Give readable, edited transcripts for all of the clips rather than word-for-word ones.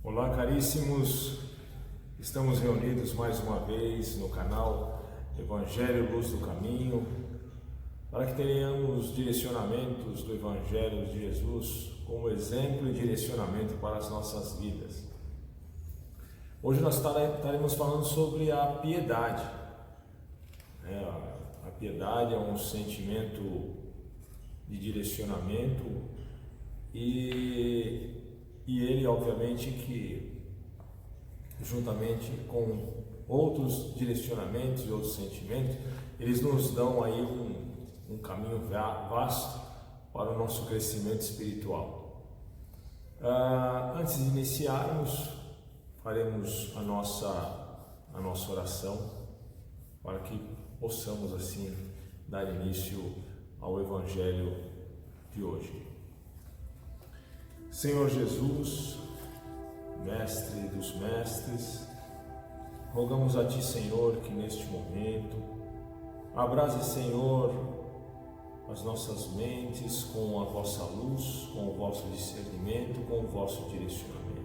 Olá, caríssimos, estamos reunidos mais uma vez no canal Evangelho Luz do Caminho para que tenhamos direcionamentos do Evangelho de Jesus como exemplo e direcionamento para as nossas vidas. Hoje nós estaremos falando sobre a piedade. A piedade é um sentimento de direcionamento e ele, obviamente, que juntamente com outros direcionamentos e outros sentimentos, eles nos dão aí um caminho vasto para o nosso crescimento espiritual. Antes de iniciarmos, faremos a nossa oração para que possamos assim dar início ao Evangelho de hoje. Senhor Jesus, Mestre dos Mestres, rogamos a Ti, Senhor, que neste momento abrase, Senhor, as nossas mentes com a Vossa luz, com o vosso discernimento, com o vosso direcionamento.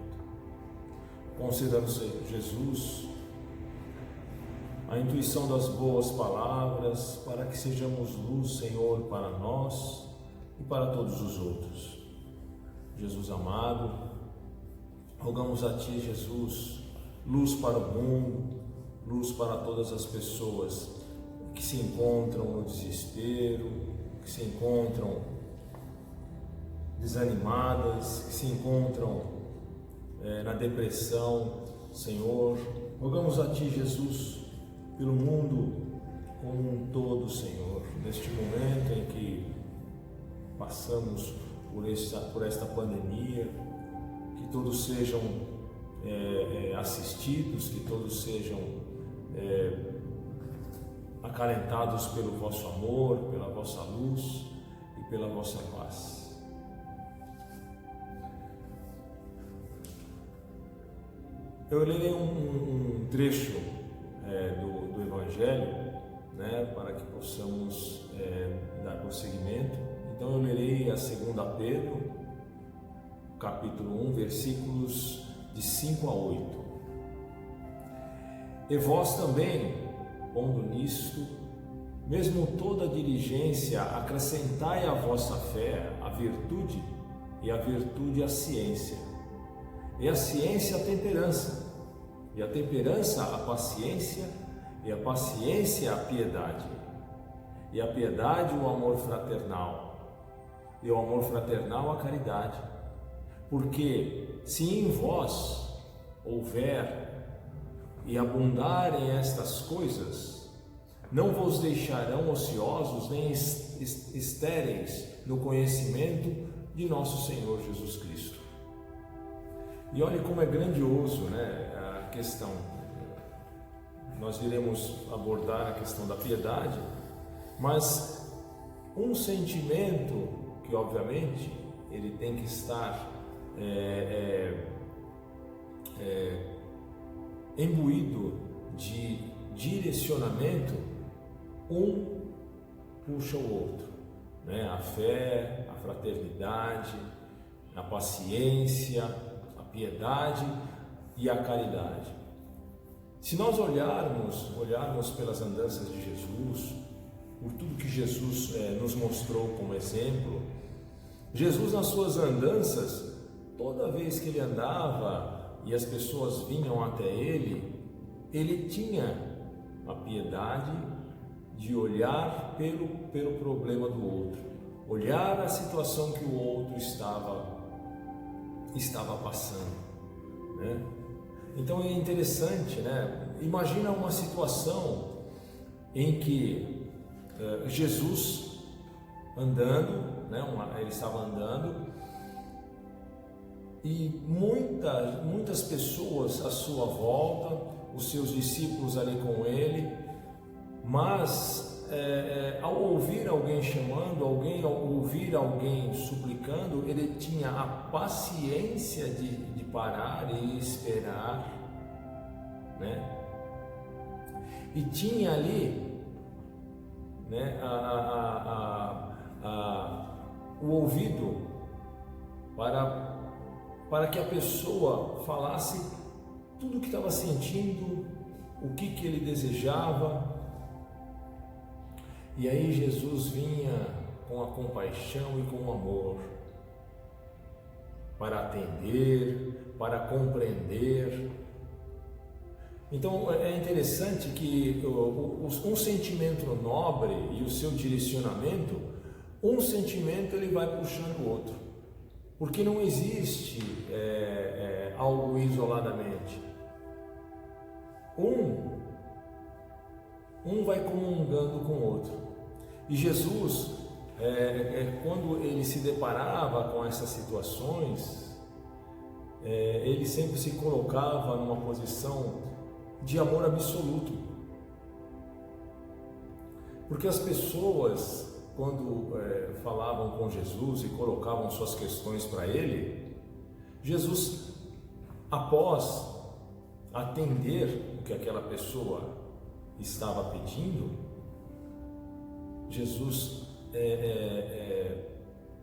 Conceda-nos, Jesus, a intuição das boas palavras, para que sejamos luz, Senhor, para nós e para todos os outros. Jesus amado, rogamos a Ti, Jesus, luz para o mundo, luz para todas as pessoas que se encontram no desespero, que se encontram desanimadas, que se encontram na depressão. Senhor, rogamos a Ti, Jesus, pelo mundo como um todo, Senhor, neste momento em que passamos por esta pandemia, que todos sejam assistidos, que todos sejam acalentados pelo vosso amor, pela vossa luz e pela vossa paz. Eu lerei um trecho do Evangelho, para que possamos dar prosseguimento. Então eu lerei a 2 Pedro, capítulo 1, versículos de 5 a 8. E vós também, pondo nisto, mesmo toda diligência, acrescentai à vossa fé a virtude, e a virtude a ciência, e a ciência a temperança, e a temperança a paciência, e a paciência a piedade, e a piedade o amor fraternal, e o amor fraternal a caridade. Porque se em vós houver e abundarem estas coisas, não vos deixarão ociosos nem estéreis no conhecimento de nosso Senhor Jesus Cristo. E olhe como é grandioso, a questão. Nós iremos abordar a questão da piedade, mas um sentimento que obviamente ele tem que estar imbuído de direcionamento, um puxa o outro, a fé, a fraternidade, a paciência, a piedade e a caridade. Se nós olharmos pelas andanças de Jesus, por tudo que Jesus nos mostrou como exemplo, Jesus nas suas andanças, toda vez que ele andava e as pessoas vinham até ele tinha a piedade de olhar pelo problema do outro, olhar a situação que o outro estava passando, Então é interessante, Imagina uma situação em que Jesus andando, ele estava andando e muitas pessoas à sua volta, os seus discípulos ali com ele, mas ao ouvir alguém chamando, ao ouvir alguém suplicando, ele tinha a paciência de parar e esperar, e tinha ali o ouvido para para que a pessoa falasse tudo o que estava sentindo, o que ele desejava. E aí Jesus vinha com a compaixão e com o amor para atender, para compreender. Então é interessante que um sentimento nobre e o seu direcionamento, um sentimento ele vai puxando o outro, porque não existe algo isoladamente. Um vai comungando com o outro. E Jesus, quando ele se deparava com essas situações, ele sempre se colocava numa posição de amor absoluto. Porque as pessoas, quando falavam com Jesus e colocavam suas questões para ele, Jesus, após atender o que aquela pessoa estava pedindo, Jesus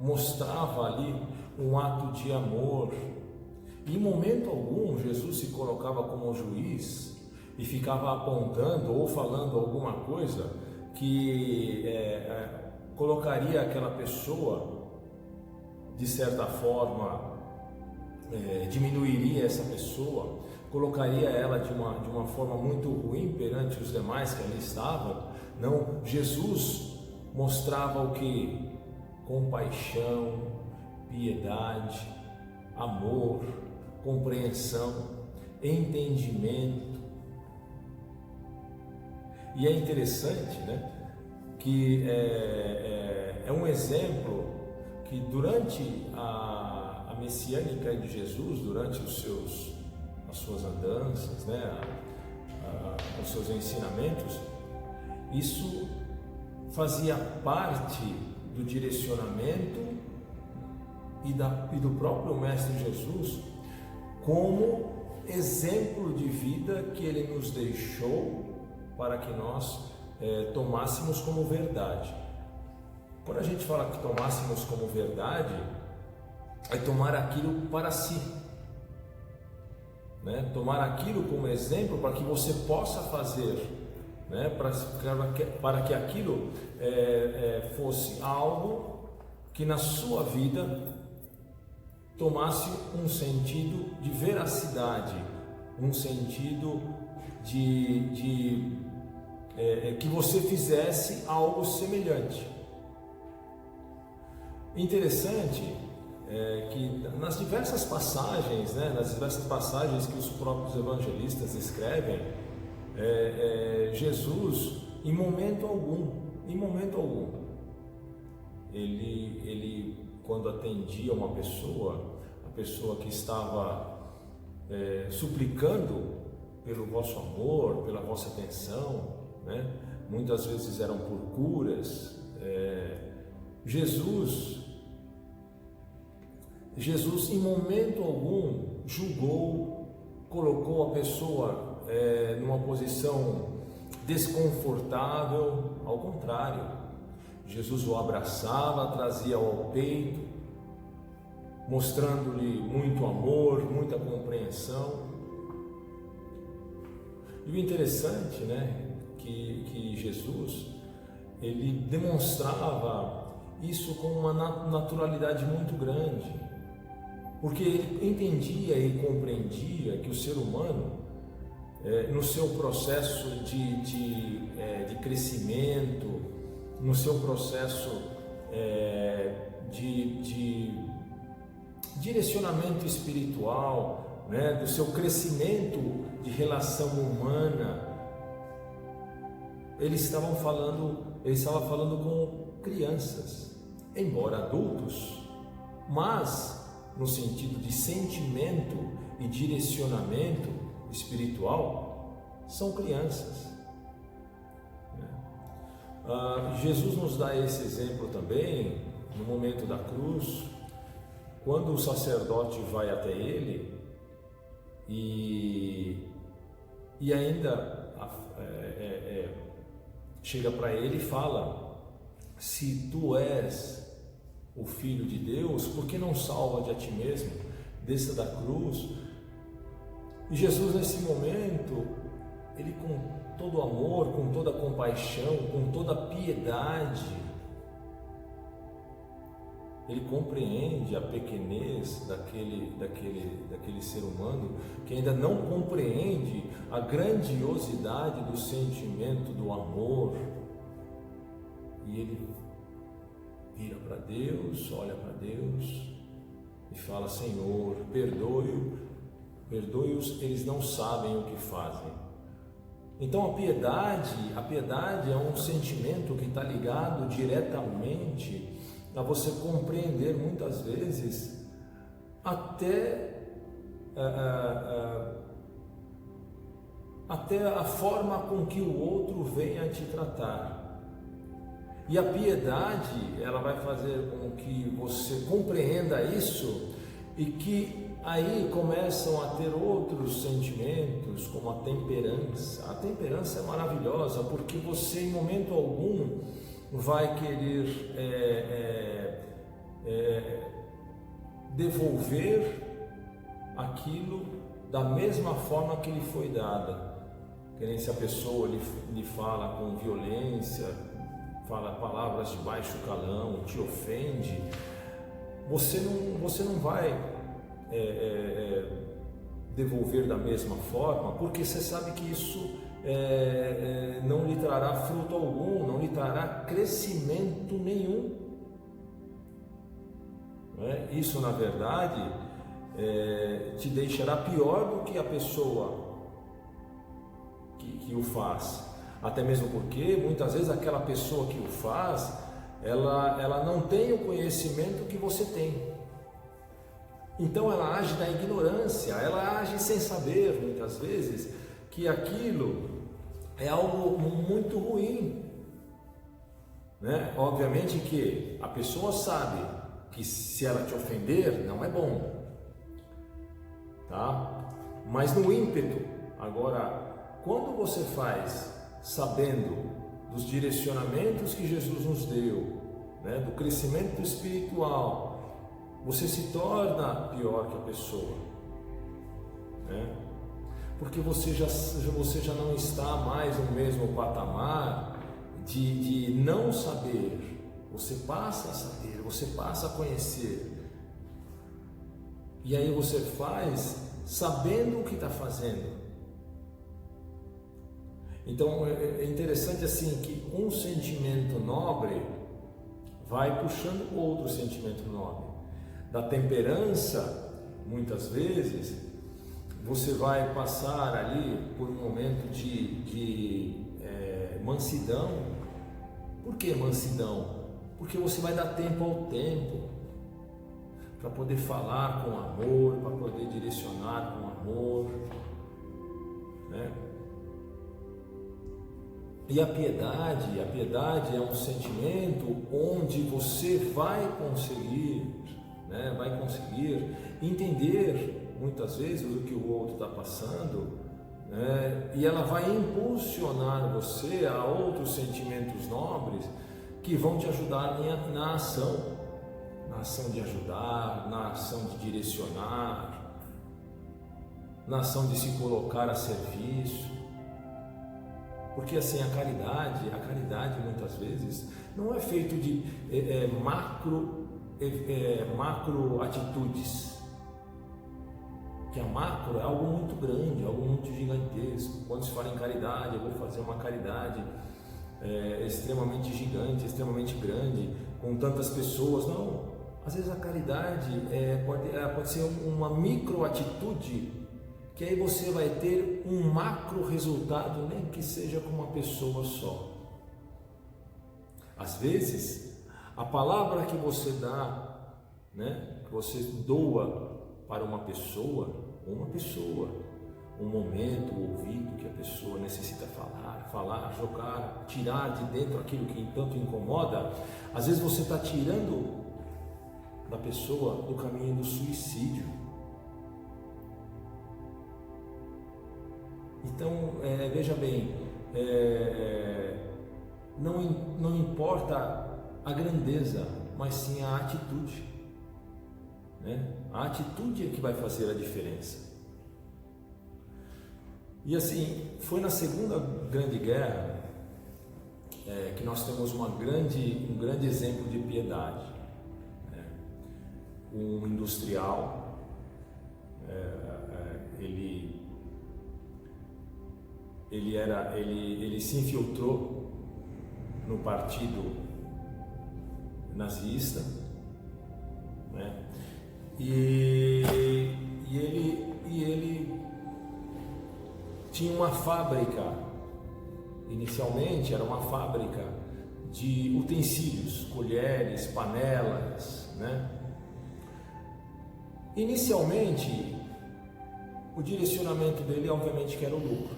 mostrava ali um ato de amor. E em momento algum Jesus se colocava como juiz e ficava apontando ou falando alguma coisa que colocaria aquela pessoa, de certa forma, diminuiria essa pessoa, colocaria ela de uma forma muito ruim perante os demais que ali estavam. Não, Jesus mostrava o que? Compaixão, piedade, amor, compreensão, entendimento. E é interessante, né, que é um exemplo que durante a messiânica de Jesus, durante as suas andanças, né, os seus ensinamentos, isso fazia parte do direcionamento e do próprio Mestre Jesus, como exemplo de vida que ele nos deixou para que nós tomássemos como verdade. Quando a gente fala que tomássemos como verdade, é tomar aquilo para si, né? Tomar aquilo como exemplo para que você possa fazer, né? Para que aquilo fosse algo que na sua vida tomasse um sentido de veracidade, um sentido que você fizesse algo semelhante. Interessante que nas diversas passagens, né, que os próprios evangelistas escrevem, Jesus, em momento algum, ele quando atendia uma pessoa, a pessoa que estava suplicando pelo vosso amor, pela vossa atenção, né? Muitas vezes eram por curas. Jesus em momento algum julgou, colocou a pessoa numa posição desconfortável. Ao contrário, Jesus o abraçava, trazia ao peito, mostrando-lhe muito amor, muita compreensão. E o interessante, né, que Jesus, ele demonstrava isso com uma naturalidade muito grande, porque ele entendia e compreendia que o ser humano, no seu processo de crescimento, no seu processo de direcionamento espiritual, né, do seu crescimento de relação humana, ele estava falando com crianças, embora adultos, mas no sentido de sentimento e direcionamento espiritual, são crianças. Jesus nos dá esse exemplo também no momento da cruz, quando o sacerdote vai até ele e ainda chega para ele e fala: se tu és o Filho de Deus, por que não salva de a ti mesmo? desça da cruz. E Jesus, nesse momento, ele com todo amor, com toda compaixão, com toda piedade, ele compreende a pequenez daquele ser humano que ainda não compreende a grandiosidade do sentimento do amor. E ele vira para Deus, olha para Deus e fala: Senhor, perdoe-os, eles não sabem o que fazem. Então a piedade é um sentimento que está ligado diretamente a você compreender muitas vezes até a forma com que o outro vem a te tratar. E a piedade, ela vai fazer com que você compreenda isso e que aí começam a ter outros sentimentos, como a temperança. A temperança é maravilhosa, porque você em momento algum vai querer devolver aquilo da mesma forma que lhe foi dada. Que nem se a pessoa lhe fala com violência, fala palavras de baixo calão, te ofende, você não vai devolver da mesma forma, porque você sabe que isso não lhe trará fruto algum, não lhe trará crescimento nenhum. Isso, na verdade, te deixará pior do que a pessoa que o faz. Até mesmo porque, muitas vezes, aquela pessoa que o faz, ela não tem o conhecimento que você tem. Então ela age na ignorância, ela age sem saber, muitas vezes, que aquilo é algo muito ruim. Obviamente que a pessoa sabe que se ela te ofender, não é bom, tá? Mas no ímpeto, agora, quando você faz sabendo dos direcionamentos que Jesus nos deu, do crescimento espiritual, você se torna pior que a pessoa, porque você já não está mais no mesmo patamar de não saber. Você passa a saber, você passa a conhecer, e aí você faz sabendo o que está fazendo. Então é interessante assim que um sentimento nobre vai puxando outro sentimento nobre. Da temperança, muitas vezes, você vai passar ali por um momento de mansidão. Por que mansidão? Porque você vai dar tempo ao tempo para poder falar com amor, para poder direcionar com amor, E a piedade é um sentimento onde você vai conseguir entender muitas vezes o que o outro está passando, e ela vai impulsionar você a outros sentimentos nobres que vão te ajudar na ação de ajudar, na ação de direcionar, na ação de se colocar a serviço. Porque assim, a caridade muitas vezes não é feito de macro atitudes, que a macro é algo muito grande, algo muito gigantesco. Quando se fala em caridade, eu vou fazer uma caridade extremamente gigante, extremamente grande, com tantas pessoas. Não, às vezes a caridade pode ser uma micro atitude, que aí você vai ter um macro resultado, nem que seja com uma pessoa só. Às vezes, a palavra que você dá, que você doa para uma pessoa, um momento, o ouvido que a pessoa necessita falar, jogar, tirar de dentro aquilo que tanto incomoda, às vezes você está tirando da pessoa do caminho do suicídio. Então, veja bem, não importa a grandeza, mas sim a atitude. né? A atitude é que vai fazer a diferença. E assim, foi na Segunda Grande Guerra que nós temos um grande exemplo de piedade, né? Um industrial, ele se infiltrou no partido nazista, né? E ele tinha uma fábrica. Inicialmente era uma fábrica de utensílios, colheres, panelas, né? Inicialmente, o direcionamento dele, obviamente, que era o lucro.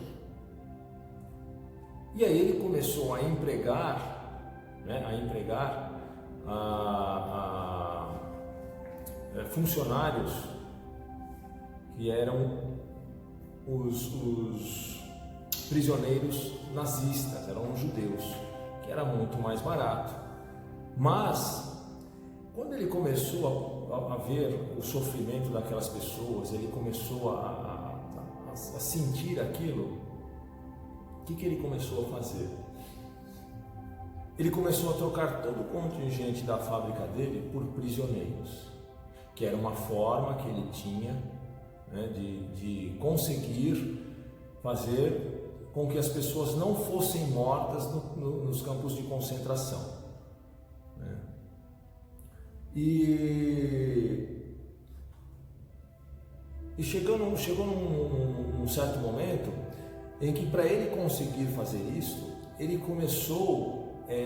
E aí ele começou a empregar, né, funcionários que eram os prisioneiros nazistas, eram os judeus, que era muito mais barato. Mas quando ele começou a ver o sofrimento daquelas pessoas, ele começou a sentir aquilo, o que ele começou a fazer? Ele começou a trocar todo o contingente da fábrica dele por prisioneiros, que era uma forma que ele tinha, né, de conseguir fazer com que as pessoas não fossem mortas nos campos de concentração, né? E chegou num certo momento em que, para ele conseguir fazer isso, ele começou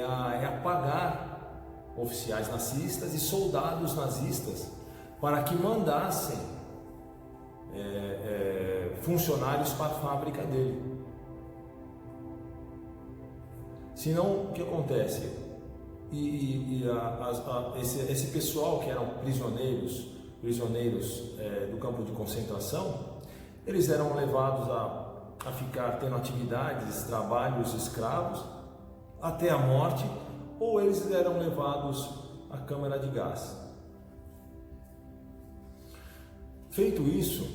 a pagar oficiais nazistas e soldados nazistas para que mandassem funcionários para a fábrica dele. Senão, o que acontece? Esse pessoal que eram prisioneiros do campo de concentração, eles eram levados a ficar tendo atividades, trabalhos escravos até a morte, ou eles eram levados à câmara de gás. Feito isso,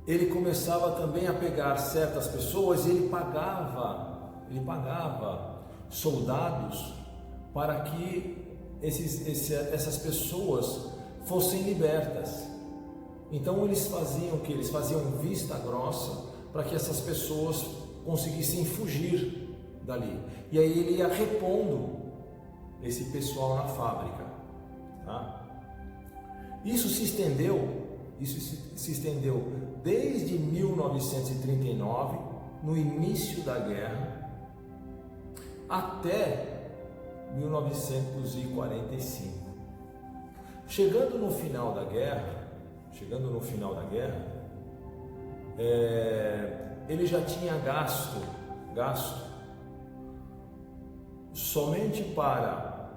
ele começava também a pegar certas pessoas e ele pagava soldados para que essas pessoas fossem libertas. Então eles faziam o que? Eles faziam vista grossa para que essas pessoas conseguissem fugir dali. E aí ele ia repondo esse pessoal na fábrica, tá? Isso se estendeu desde 1939, no início da guerra, até 1945. Chegando no final da guerra, ele já tinha gasto somente para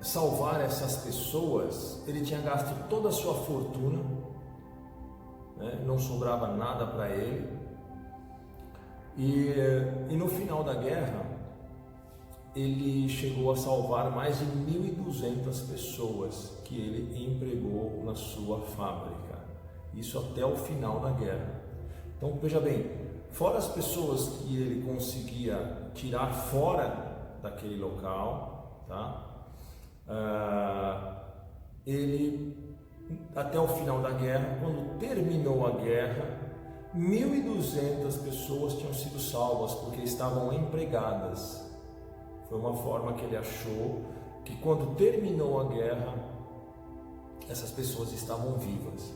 salvar essas pessoas. Ele tinha gasto toda a sua fortuna, né? Não sobrava nada para ele. E no final da guerra, ele chegou a salvar mais de 1.200 pessoas que ele empregou na sua fábrica. Isso até o final da guerra. Então veja bem, fora as pessoas que ele conseguia tirar fora daquele local, tá? Ele, até o final da guerra, quando terminou a guerra, 1.200 pessoas tinham sido salvas porque estavam empregadas. Foi uma forma que ele achou que, quando terminou a guerra, essas pessoas estavam vivas.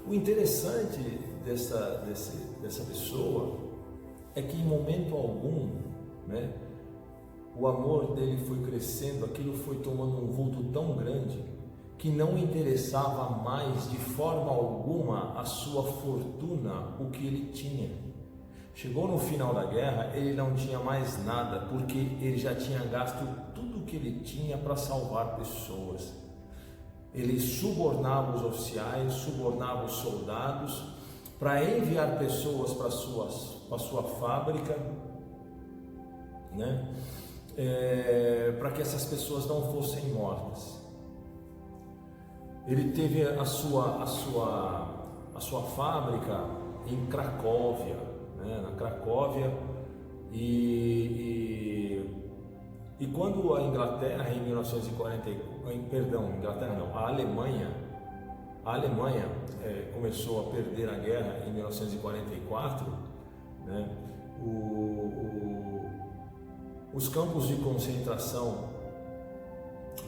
O interessante dessa pessoa é que, em momento algum, né, o amor dele foi crescendo, aquilo foi tomando um vulto tão grande que não interessava mais de forma alguma a sua fortuna, o que ele tinha. Chegou no final da guerra, ele não tinha mais nada, porque ele já tinha gasto tudo o que ele tinha para salvar pessoas. Ele subornava os oficiais, subornava os soldados para enviar pessoas para a sua fábrica, né? para que essas pessoas não fossem mortas. Ele teve a sua fábrica em Cracóvia, né, na Cracóvia, e quando a Inglaterra em 1944, Inglaterra não, a Alemanha começou a perder a guerra em 1944, né, os campos de concentração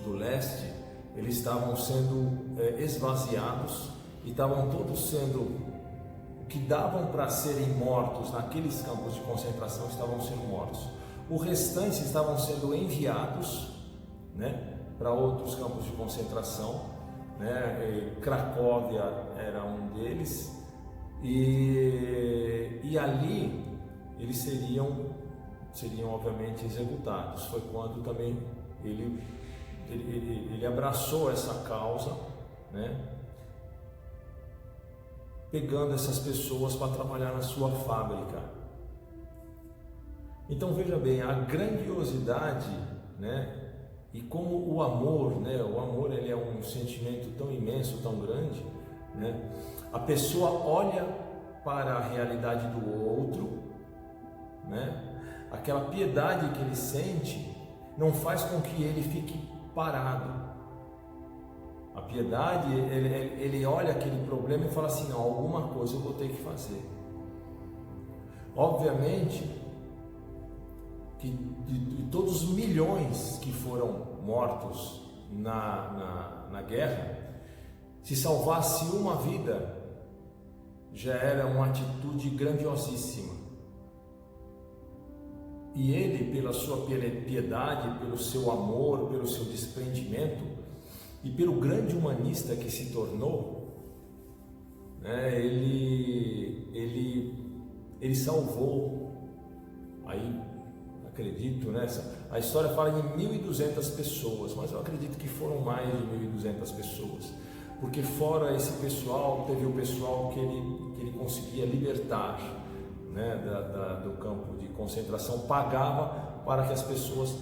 do leste, eles estavam sendo esvaziados e estavam todos sendo, o que davam para serem mortos naqueles campos de concentração estavam sendo mortos. O restante estavam sendo enviados, né, para outros campos de concentração, né? Cracóvia era um deles, e ali eles seriam obviamente executados. Foi quando também ele abraçou essa causa, né, pegando essas pessoas para trabalhar na sua fábrica. Então veja bem a grandiosidade, né, e como o amor, né, o amor ele é um sentimento tão imenso, tão grande, né? A pessoa olha para a realidade do outro, né? Aquela piedade que ele sente não faz com que ele fique parado. A piedade, ele olha aquele problema e fala assim: não, alguma coisa eu vou ter que fazer. Obviamente que de todos os milhões que foram mortos na guerra, se salvasse uma vida, já era uma atitude grandiosíssima. E ele, pela sua piedade, pelo seu amor, pelo seu desprendimento e pelo grande humanista que se tornou, né, ele salvou, aí acredito, né, a história fala de 1.200 pessoas, mas eu acredito que foram mais de 1.200 pessoas, porque fora esse pessoal, teve o pessoal que ele conseguia libertar, né, do campo de concentração, pagava para que as pessoas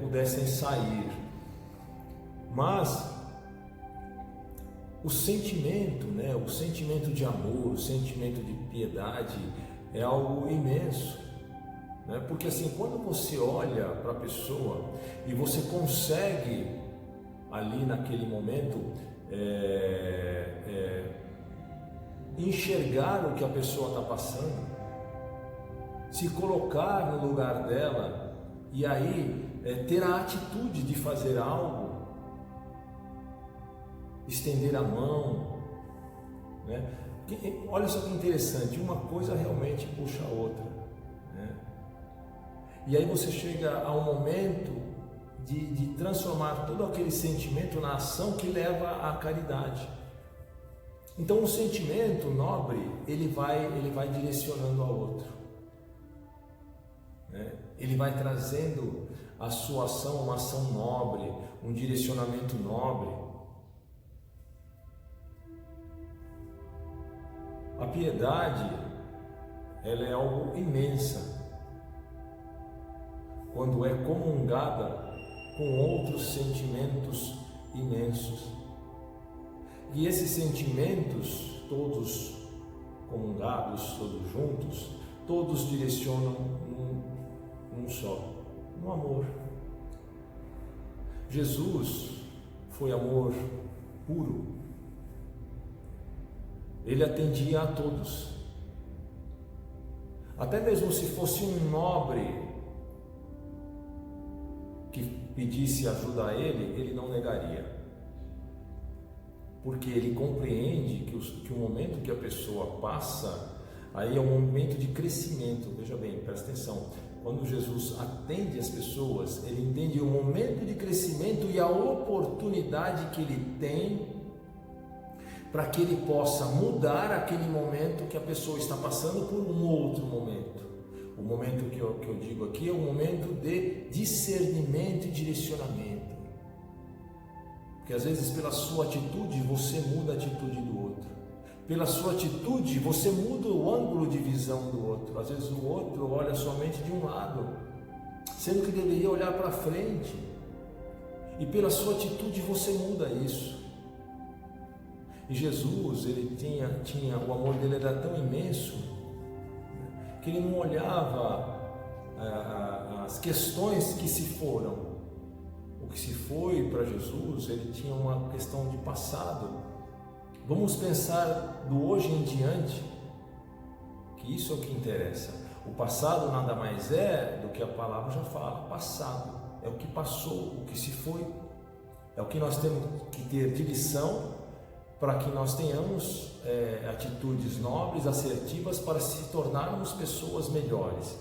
pudessem sair. Mas o sentimento, né, o sentimento de amor, o sentimento de piedade é algo imenso, né? Porque assim, quando você olha para a pessoa e você consegue ali naquele momento enxergar o que a pessoa está passando, se colocar no lugar dela e aí ter a atitude de fazer algo, estender a mão, né? Olha só que interessante, uma coisa realmente puxa a outra, né? E aí você chega a um momento de transformar todo aquele sentimento na ação que leva à caridade. Então um sentimento nobre, ele vai direcionando ao outro, né? Ele vai trazendo a sua ação, uma ação nobre, um direcionamento nobre. A piedade, ela é algo imensa quando é comungada com outros sentimentos imensos. E esses sentimentos, todos comungados, todos juntos, todos direcionam num só, no amor. Jesus foi amor puro. Ele atendia a todos. Até mesmo se fosse um nobre que pedisse ajuda a ele, ele não negaria. Porque ele compreende que o momento que a pessoa passa, aí é um momento de crescimento. Veja bem, presta atenção. Quando Jesus atende as pessoas, ele entende o momento de crescimento e a oportunidade que ele tem para que ele possa mudar aquele momento que a pessoa está passando por um outro momento. O momento que eu digo aqui é um momento de discernimento e direcionamento. Porque às vezes pela sua atitude você muda a atitude do outro. Pela sua atitude você muda o ângulo de visão do outro. Às vezes o outro olha somente de um lado. sendo que deveria olhar para frente. E pela sua atitude você muda isso. E Jesus, ele tinha o amor dele era tão imenso que ele não olhava as questões que se foram. O que se foi para Jesus, ele tinha uma questão de passado. Vamos pensar do hoje em diante, que isso é o que interessa. O passado nada mais é do que a palavra já fala, passado. É o que passou, o que se foi. É o que nós temos que ter de lição para que nós tenhamos atitudes nobres, assertivas, para se tornarmos pessoas melhores.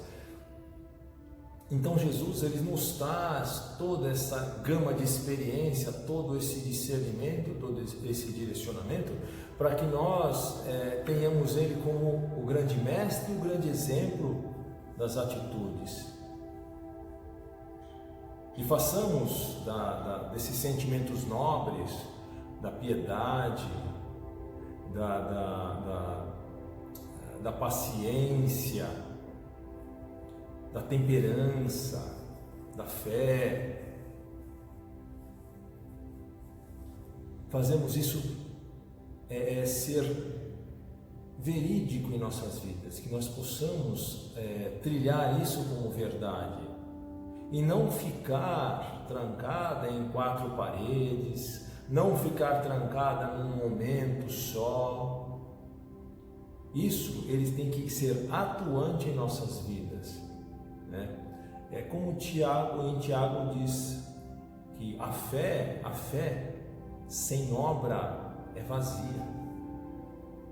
Então Jesus, ele nos traz toda essa gama de experiência, todo esse discernimento, todo esse direcionamento, para que nós tenhamos ele como o grande mestre e o grande exemplo das atitudes. E façamos desses sentimentos nobres, da piedade, da paciência, da temperança, da fé. Fazemos isso ser verídico em nossas vidas, que nós possamos trilhar isso como verdade e não ficar trancada em quatro paredes, não ficar trancada num momento só. Isso, ele tem que ser atuante em nossas vidas, né? É como em Tiago diz que a fé sem obra é vazia.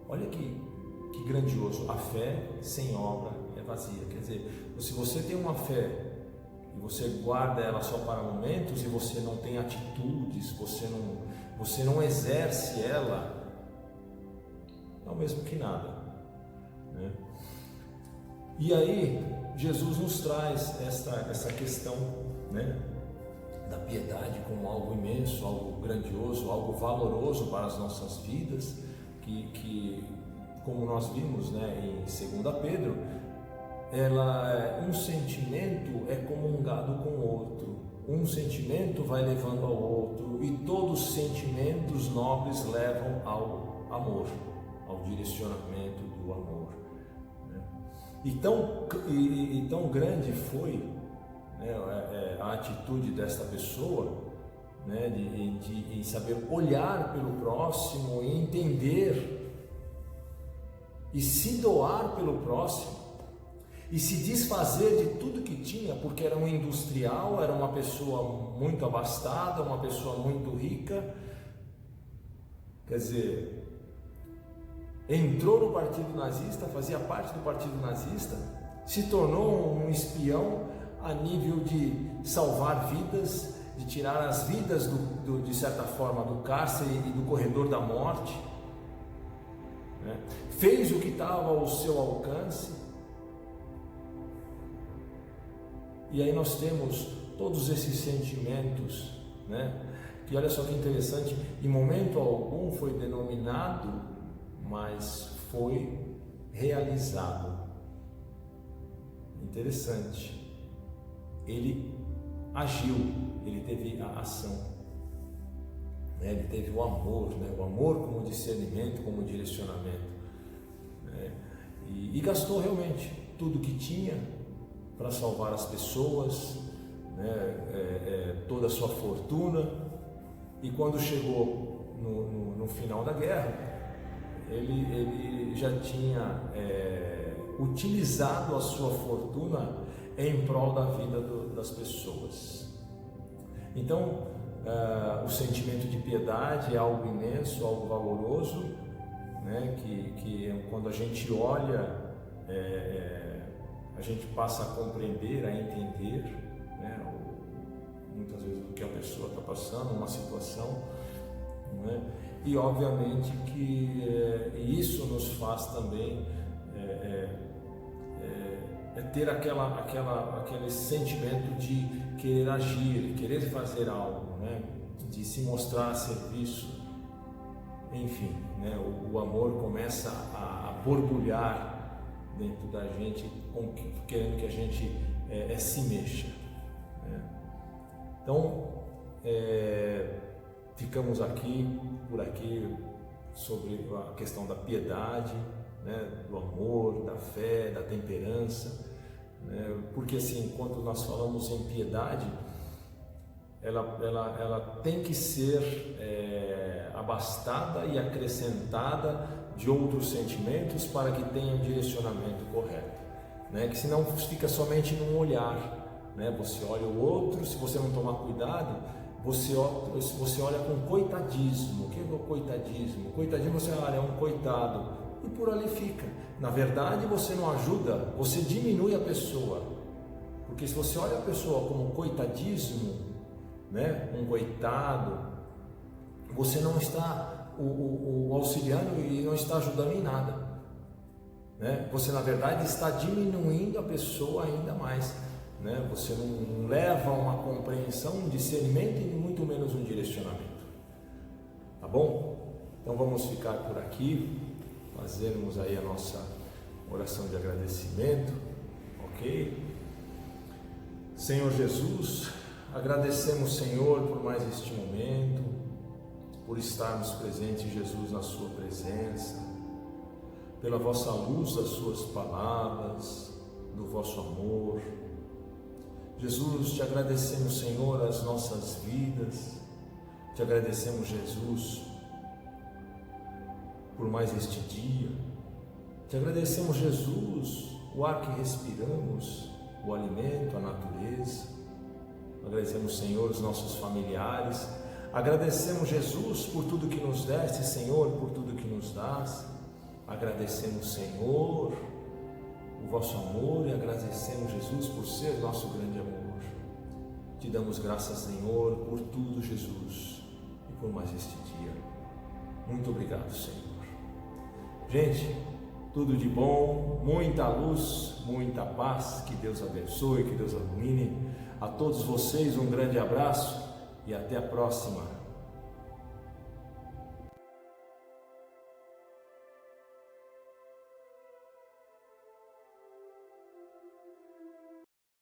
Olha que grandioso, a fé sem obra é vazia. Quer dizer, se você tem uma fé e você guarda ela só para momentos e você não tem atitudes, você não exerce ela, é o mesmo que nada, né? E aí Jesus nos traz essa questão, né, da piedade como algo imenso, algo grandioso, algo valoroso para as nossas vidas, que como nós vimos, né, em 2 Pedro, um sentimento é comungado com o outro, um sentimento vai levando ao outro, e todos os sentimentos nobres levam ao amor, ao direcionamento do amor, né? E tão grande foi, né, a atitude desta pessoa, né, de saber olhar pelo próximo e entender e se doar pelo próximo e se desfazer de tudo que tinha, porque era um industrial, era uma pessoa muito abastada, uma pessoa muito rica. Quer dizer, entrou no partido nazista, fazia parte do partido nazista, se tornou um espião a nível de salvar vidas, de tirar as vidas de certa forma do cárcere e do corredor da morte, né? Fez o que estava ao seu alcance. E aí nós temos todos esses sentimentos, né? Que olha só que interessante, em momento algum foi denominado, mas foi realizado. Interessante. Ele agiu, ele teve a ação, né? Ele teve o amor, né? O amor como discernimento, como direcionamento, né? E gastou realmente tudo que tinha para salvar as pessoas, né? Toda a sua fortuna. E quando chegou no final da guerra, ele já tinha utilizado a sua fortuna em prol da vida das pessoas. Então, o sentimento de piedade é algo imenso, algo valoroso, né? Que quando a gente olha, a gente passa a compreender, a entender, né, muitas vezes o que a pessoa está passando, uma situação, né? E obviamente que isso nos faz também ter aquele sentimento de querer agir, querer fazer algo, né? De se mostrar a serviço, enfim, né? O amor começa a borbulhar dentro da gente, querendo que a gente se mexa. Então, ficamos por aqui sobre a questão da piedade, né, do amor, da fé, da temperança, né, porque assim, quando nós falamos em piedade, ela tem que ser abastada e acrescentada de outros sentimentos para que tenha um direcionamento correto, né? Que senão fica somente num olhar, né? Você olha o outro, se você não tomar cuidado, você olha com coitadismo. O que é o coitadismo? Coitadismo, você olha, é um coitado, e por ali fica. Na verdade, você não ajuda, você diminui a pessoa, porque se você olha a pessoa como coitadismo, né, um coitado, você não está o auxiliando e não está ajudando em nada, né? Você na verdade está diminuindo a pessoa ainda mais, né? Você não leva uma compreensão, um discernimento e muito menos um direcionamento, tá bom? Então vamos ficar por aqui, fazermos aí a nossa oração de agradecimento, ok? Senhor Jesus, agradecemos, Senhor, por mais este momento, por estarmos presentes, Jesus, na sua presença, pela vossa luz das suas palavras, do vosso amor. Jesus, te agradecemos, Senhor, as nossas vidas, te agradecemos, Jesus, por mais este dia, te agradecemos, Jesus, o ar que respiramos, o alimento, a natureza. Agradecemos, Senhor, os nossos familiares. Agradecemos, Jesus, por tudo que nos deste, Senhor, por tudo que nos dás. Agradecemos, Senhor, o vosso amor e agradecemos, Jesus, por ser nosso grande amor. Te damos graças, Senhor, por tudo, Jesus, e por mais este dia. Muito obrigado, Senhor. Gente, tudo de bom, muita luz, muita paz. Que Deus abençoe, que Deus ilumine. A todos vocês um grande abraço e até a próxima.